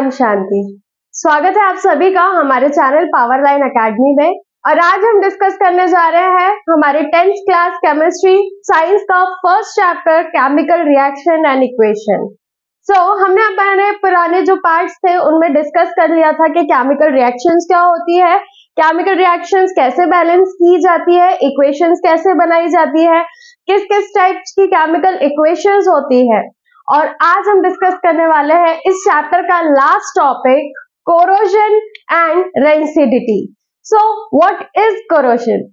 ओम शांति। स्वागत है आप सभी का हमारे चैनल पावर लाइन एकेडमी में। और आज हम डिस्कस करने जा रहे हैं हमारे 10th क्लास केमिस्ट्री साइंस का first chapter chemical reaction and equation. हमने अपने पुराने जो पार्ट्स थे उनमें डिस्कस कर लिया था कि केमिकल रिएक्शंस क्या होती है, केमिकल रिएक्शंस कैसे बैलेंस की जाती है, इक्वेशंस कैसे बनाई जाती है, किस किस टाइप्स की केमिकल इक्वेशंस होती है। और आज हम डिस्कस करने वाले हैं इस चैप्टर का last topic, corrosion and rancidity. So what is corrosion?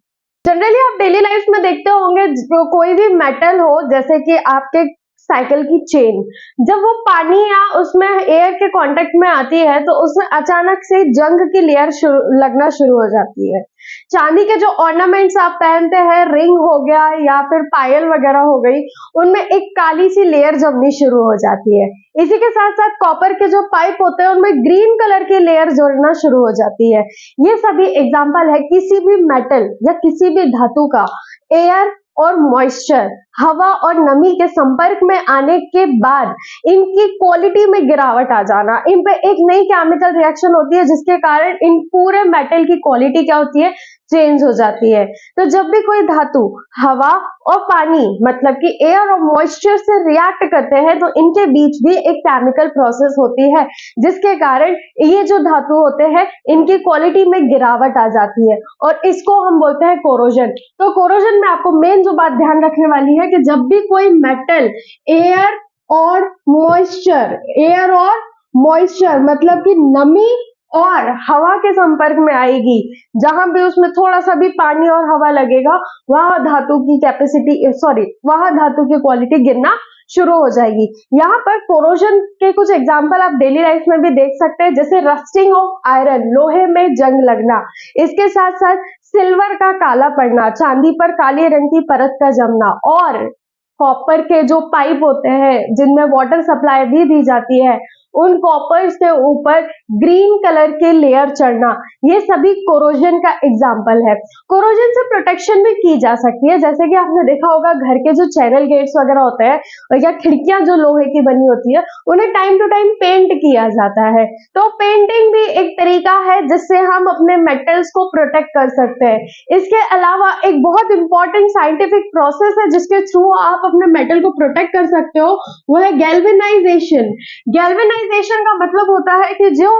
Generally आप डेली लाइफ में देखते होंगे जो कोई भी मेटल हो, जैसे कि आपके साइकिल की चेन, जब वो पानी या उसमें एयर के कांटेक्ट में आती है तो उसमें अचानक से जंग की लेयर लगना शुरू हो जाती है। चांदी के जो ऑर्नामेंट्स आप पहनते हैं, रिंग हो गया या फिर पायल वगैरह हो गई, उनमें एक काली सी लेयर जमनी शुरू हो जाती है। इसी के साथ साथ कॉपर के जो पाइप होते हैं उनमें ग्रीन कलर की लेयर जोड़ना शुरू हो जाती है। ये सभी एग्जाम्पल है किसी भी मेटल या किसी भी धातु का एयर और मॉइस्चर, हवा और नमी के संपर्क में आने के बाद इनकी क्वालिटी में गिरावट आ जाना, इन पे एक नई केमिकल रिएक्शन होती है जिसके कारण इन पूरे मेटल की क्वालिटी क्या होती है, चेंज हो जाती है। तो जब भी कोई धातु हवा और पानी मतलब कि एयर और मॉइस्चर से रिएक्ट करते हैं तो इनके बीच भी एक केमिकल प्रोसेस होती है जिसके कारण ये जो धातु होते हैं इनकी क्वालिटी में गिरावट आ जाती है और इसको हम बोलते हैं कोरोजन। तो कोरोजन में आपको मेन जो बात ध्यान रखने वाली है कि जब भी कोई मेटल एयर और मॉइस्चर मतलब कि नमी और हवा के संपर्क में आएगी, जहां भी उसमें थोड़ा सा भी पानी और हवा लगेगा वहां धातु की क्वालिटी गिरना शुरू हो जाएगी। यहाँ पर कोरोजन के कुछ एग्जाम्पल आप डेली लाइफ में भी देख सकते हैं, जैसे रस्टिंग ऑफ आयरन, लोहे में जंग लगना, इसके साथ साथ सिल्वर का काला पड़ना, चांदी पर काले रंग की परत का जमना, और कॉपर के जो पाइप होते हैं जिनमें वाटर सप्लाई भी दी जाती है उन कॉपर्स के ऊपर ग्रीन कलर के लेयर चढ़ना, ये सभी कोरोजन का एग्जाम्पल है। कोरोजन से प्रोटेक्शन भी की जा सकती है, जैसे कि आपने देखा होगा घर के जो चैनल गेट्स वगैरह होते हैं या खिड़कियां जो लोहे की बनी होती है उन्हें टाइम टू टाइम पेंट किया जाता है। तो पेंटिंग भी एक तरीका है जिससे हम अपने मेटल्स को प्रोटेक्ट कर सकते हैं। इसके अलावा एक बहुत इंपॉर्टेंट साइंटिफिक प्रोसेस है जिसके थ्रू आप अपने मेटल को प्रोटेक्ट कर सकते हो, वो है गैल्वेनाइजेशन। गैल्वेनाइजेशन का मतलब होता है कि जो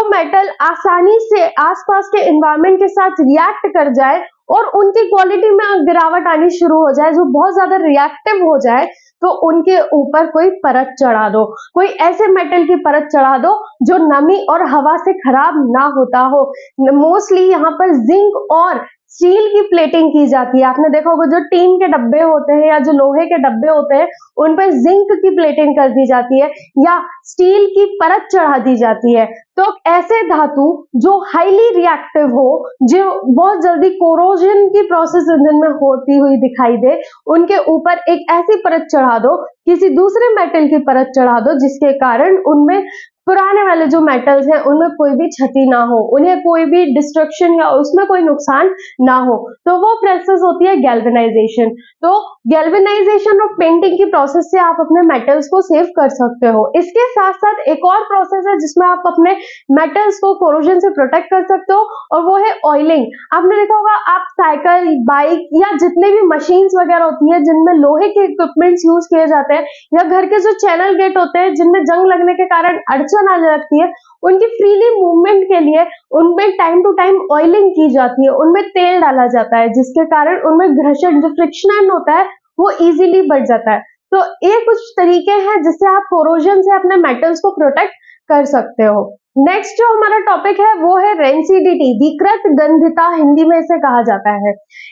मेटल आसानी से आसपास के एनवायरनमेंट के साथ रिएक्ट कर जाए और उनकी क्वालिटी में गिरावट आनी शुरू हो जाए, जो बहुत ज्यादा रिएक्टिव हो जाए, तो उनके ऊपर कोई परत चढ़ा दो, कोई ऐसे मेटल की परत चढ़ा दो जो नमी और हवा से खराब ना होता हो। मोस्टली यहाँ पर जिंक और स्टील की प्लेटिंग की जाती है। आपने देखा होगा जो टीन के डब्बे होते हैं या जो लोहे के डब्बे होते हैं उन पर जिंक की प्लेटिंग कर दी जाती है या स्टील की परत चढ़ा दी जाती है। तो ऐसे धातु जो हाईली रिएक्टिव हो, जो बहुत जल्दी कोरोजन की प्रोसेस जिनमें होती हुई दिखाई दे, उनके ऊपर एक ऐसी परत चढ़ा दो, किसी दूसरे मेटल की परत चढ़ा दो जिसके कारण उनमें पुराने वाले जो मेटल्स हैं उनमें कोई भी क्षति ना हो, उन्हें कोई भी डिस्ट्रक्शन या उसमें कोई नुकसान ना हो। तो वो प्रोसेस होती है गैल्वेनाइजेशन। तो गैल्वेनाइजेशन और पेंटिंग की प्रोसेस से आप अपने मेटल्स को सेव कर सकते हो। इसके साथ साथ एक और प्रोसेस है जिसमें आप अपने मेटल्स को कोरोजन से प्रोटेक्ट कर सकते हो और वो है ऑयलिंग। आपने देखा होगा आप साइकिल, बाइक या जितने भी मशीन्स वगैरह होती है जिनमें लोहे के इक्विपमेंट्स यूज किए जाते हैं या घर के जो चैनल गेट होते हैं जिनमें जंग लगने के कारण आ जाती है, उनकी फ्रीली मूवमेंट के लिए उनमें टाइम टू टाइम ऑयलिंग की जाती है, उनमें तेल डाला जाता है जिसके कारण उनमें घर्षण जो फ्रिक्शन होता है वो इजीली बढ़ जाता है। तो ये कुछ तरीके हैं जिससे आप कोरोजन से अपने मेटल्स को प्रोटेक्ट कर सकते हो। नेक्स्ट जो हमारा टॉपिक है वो है रेंसिडिटी, विकृत गंधता हिंदी में इसे कहा जाता है।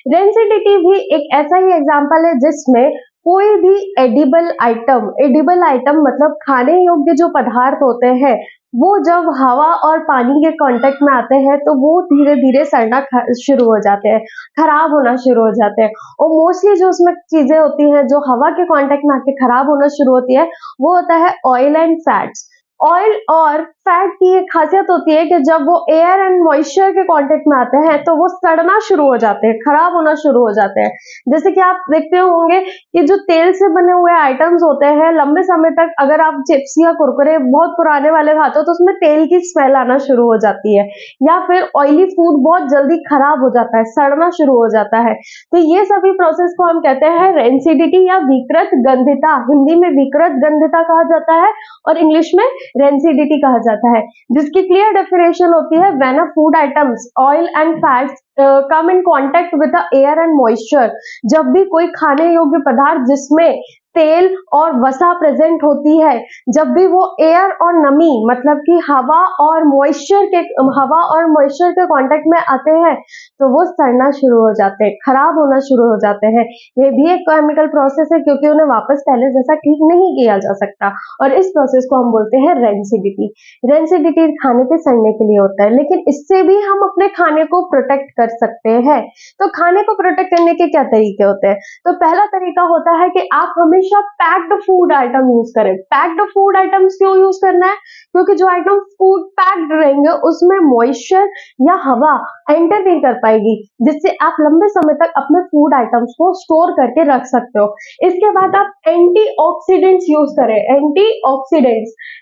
रेंसिडिटी भी एक ऐसा ही एग्जाम्पल है जिसमें कोई भी एडिबल आइटम मतलब खाने योग्य जो पदार्थ होते हैं वो जब हवा और पानी के कांटेक्ट में आते हैं तो वो धीरे धीरे सड़ना शुरू हो जाते हैं, खराब होना शुरू हो जाते हैं। और मोस्टली जो उसमें चीजें होती हैं जो हवा के कांटेक्ट में आके खराब होना शुरू होती है वो होता है ऑयल एंड फैट्स। ऑयल और फैट की एक खासियत होती है कि जब वो एयर एंड मॉइस्चर के कांटेक्ट में आते हैं तो वो सड़ना शुरू हो जाते हैं, खराब होना शुरू हो जाते हैं। जैसे कि आप देखते होंगे कि जो तेल से बने हुए आइटम्स होते हैं, लंबे समय तक अगर आप चिप्स या कुरकुरे बहुत पुराने वाले खाते हो तो उसमें तेल की स्मेल आना शुरू हो जाती है, या फिर ऑयली फूड बहुत जल्दी खराब हो जाता है, सड़ना शुरू हो जाता है। तो ये सभी प्रोसेस को हम कहते हैं रेंसिडिटी या विकृत गंधिता। हिंदी में विकृत गंधिता कहा जाता है और इंग्लिश में रेंसिडिटी कहा जाता है, जिसकी क्लियर डेफिनेशन होती है when a food items oil and fats come in contact with the air and moisture. जब भी कोई खाने योग्य पदार्थ जिसमें तेल और वसा प्रेजेंट होती है, जब भी वो एयर और नमी मतलब कि हवा और मॉइस्चर के कांटेक्ट में आते हैं तो वो सड़ना शुरू हो जाते हैं, खराब होना शुरू हो जाते हैं। ये भी एक केमिकल प्रोसेस है क्योंकि उन्हें वापस पहले जैसा ठीक नहीं किया जा सकता, और इस प्रोसेस को हम बोलते हैं रेंसिडिटी। रेंसिडिटी खाने के सड़ने के लिए होता है, लेकिन इससे भी हम अपने खाने को प्रोटेक्ट कर सकते हैं। तो खाने को प्रोटेक्ट करने के क्या तरीके होते हैं? तो पहला तरीका होता है कि आप हमेशा पैक्ड फूड आइटम यूज करें। पैक्ड फूड आइटम्स क्यों यूज करना है? क्योंकि जो आइटम फूड पैक्ड रहेंगे उसमें मॉइस्चर या हवा एंटर नहीं कर पाएगी, जिससे आप लंबे समय तक अपने फूड आइटम्स को स्टोर करके रख सकते हो। इसके बाद आप एंटीऑक्सीडेंट्स यूज करें।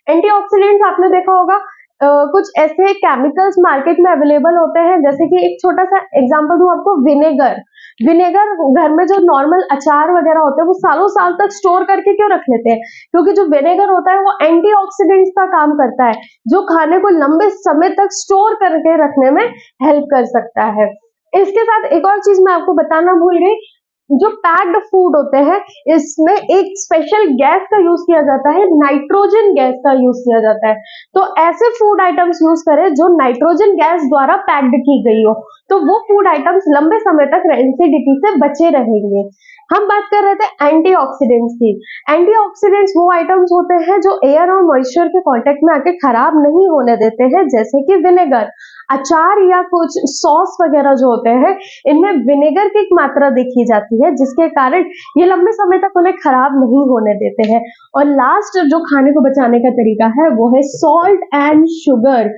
एंटीऑक्सीडेंट्स आपने देखा होगा, कुछ ऐसे केमिकल्स मार्केट में अवेलेबल होते हैं, जैसे कि एक छोटा सा एग्जांपल दूं आपको, विनेगर घर में जो नॉर्मल अचार वगैरह होते हैं वो सालों साल तक स्टोर करके क्यों रख लेते हैं? क्योंकि जो विनेगर होता है वो एंटीऑक्सीडेंट्स का काम करता है, जो खाने को लंबे समय तक स्टोर करके रखने में हेल्प कर सकता है। इसके साथ एक और चीज मैं आपको बताना भूल गई, जो पैक्ड फूड होते हैं इसमें एक स्पेशल गैस का यूज किया जाता है, नाइट्रोजन गैस का यूज किया जाता है। तो ऐसे फूड आइटम्स यूज करें जो नाइट्रोजन गैस द्वारा पैक्ड की गई हो, तो वो फूड आइटम्स लंबे समय तक रेंसिडिटी से बचे रहेंगे। हम बात कर रहे थे एंटीऑक्सीडेंट्स की। एंटीऑक्सीडेंट्स वो आइटम्स होते हैं जो एयर और मॉइस्चर के कांटेक्ट में आके खराब नहीं होने देते हैं, जैसे कि विनेगर, अचार या कुछ सॉस वगैरह जो होते हैं इनमें विनेगर की एक मात्रा देखी जाती है, जिसके कारण ये लंबे समय तक उन्हें खराब नहीं होने देते हैं। और लास्ट जो खाने को बचाने का तरीका है वो है सॉल्ट एंड शुगर।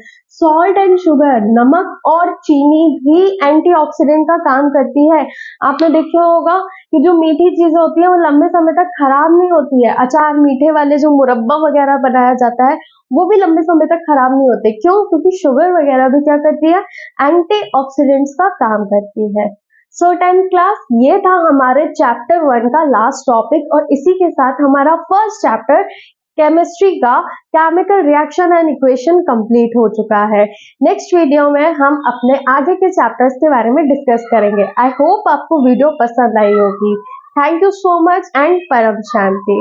नमक और चीनी भी एंटीऑक्सीडेंट का काम करती है। आपने देखा होगा कि जो मीठी चीजें होती है वो लंबे समय तक खराब नहीं होती है। अचार, मीठे वाले जो मुरब्बा वगैरह बनाया जाता है वो भी लंबे समय तक खराब नहीं होते। क्यों? क्योंकि शुगर वगैरह भी क्या करती है? एंटीऑक्सीडेंट्स का काम करती है। सो 10th क्लास, ये था हमारे चैप्टर 1 का लास्ट टॉपिक, और इसी के साथ हमारा फर्स्ट चैप्टर केमिस्ट्री का chemical reaction and equation complete हो चुका है। नेक्स्ट वीडियो में हम अपने आगे के चैप्टर्स के बारे में डिस्कस करेंगे। आई होप आपको वीडियो पसंद आई होगी। Thank you so much and परम शांति।